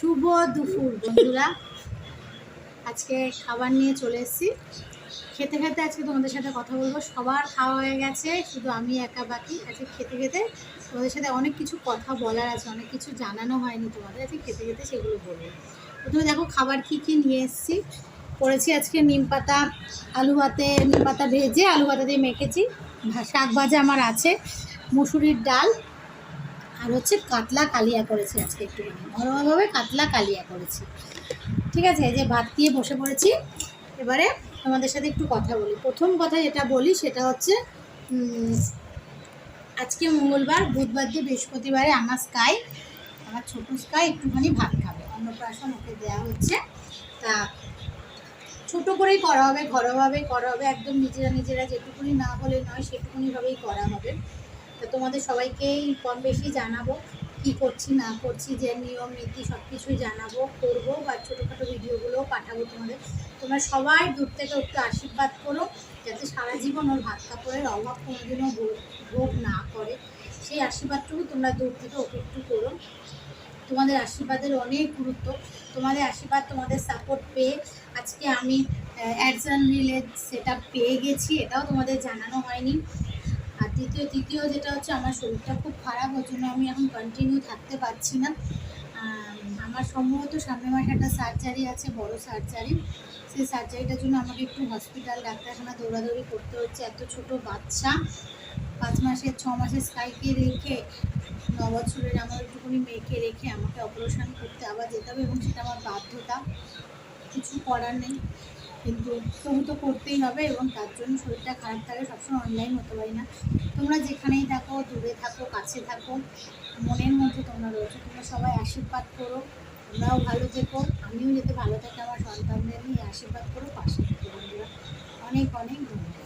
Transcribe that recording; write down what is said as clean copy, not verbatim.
শুভ দুপুর বন্ধুরা। আজকে খাবার নিয়ে চলে এসেছি। খেতে খেতে আজকে তোমাদের সাথে কথা বলবো। সবার খাওয়া হয়ে গেছে, শুধু আমি একা বাকি। আজকে খেতে খেতে তোমাদের সাথে অনেক কিছু কথা বলার আছে, অনেক কিছু জানানো হয়নি তোমাদের। আজকে খেতে খেতে সেগুলো বলবো। প্রথমে দেখো খাবার কি কি নিয়ে এসেছি। করেছি আজকে নিম পাতা আলু ভাতে, নিম পাতা ভেজে আলু ভাতে দিয়ে মেখেছি। শাক ভাজা আমার আছে, মুসুরির ডাল, আর হচ্ছে কাতলা কালিয়া করেছি। আজকে একটুখানি ঘরোয়াভাবে কাতলা কালিয়া করেছি। ঠিক আছে, এই যে ভাত দিয়ে বসে পড়েছি। এবারে তোমাদের সাথে একটু কথা বলি। প্রথম কথা যেটা বলি সেটা হচ্ছে আজকে মঙ্গলবার, বুধবার দিয়ে বৃহস্পতিবারে আমার ছোটো স্কাই একটুখানি ভাত খাবে। অন্নপ্রাশন ওকে দেওয়া হচ্ছে। তা ছোটো করেই করা হবে, ঘরোয়াভাবেই করা হবে। একদম নিজেরা যেটুকুনি না হলে নয় সেটুকুনিভাবেই করা হবে। তো তোমাদের সবাইকেই কম বেশি জানাবো কি করছি না করছি, যে নিয়ম নীতি সব কিছুই জানাবো, করবো, বা ছোটোখাটো ভিডিওগুলোও পাঠাবো তোমাদের। তোমরা সবাই দূর থেকে একটু আশীর্বাদ করো, যাতে সারা জীবন ওর ভাত কাপড়ের অভাব কোনোদিনও ভোগ না করে। সেই আশীর্বাদটুকু তোমরা দূর থেকে ওকে একটু করো। তোমাদের আশীর্বাদের অনেক গুরুত্ব। তোমাদের আশীর্বাদ, তোমাদের সাপোর্ট পেয়ে আজকে আমি অ্যাডসান রিলের সেট আপ পেয়ে গেছি, এটাও তোমাদের জানানো হয়নি। আর তৃতীয় যেটা হচ্ছে, আমার শরীরটা খুব খারাপ, ওর জন্য আমি এখন কন্টিনিউ থাকতে পারছি না। আমার সম্ভবত সামনের মাসে একটা সার্জারি আছে, বড় সার্জারি। সেই সার্জারিটার জন্য আমাকে একটু হসপিটাল ডাক্তারখানা দৌড়াদৌড়ি করতে হচ্ছে। এত ছোট বাচ্চা, 5 মাসের 6 মাসের স্কাইকে রেখে, 9 বছরের আমার একটুখানি মেয়েকে রেখে আমাকে অপারেশন করতে আবার যেতে হবে, এবং সেটা আমার বাধ্যতা, কিছু করার নেই। কিন্তু তবু তো করতেই হবে, এবং তার জন্য শরীরটা খারাপ থাকে, সবসময় অনলাইন হতে পারি না। তোমরা যেখানেই থাকো, দূরে থাকো, কাছে থাকো, মনের মধ্যে তোমরা রয়েছো। তোমরা সবাই আশীর্বাদ করো, তোমরাও ভালো থেকো, আমিও যাতে ভালো থাকি, আমার সন্তানদের নিয়ে আশীর্বাদ করো, পাশে থেকো বন্ধুরা। অনেক অনেক ধন্যবাদ।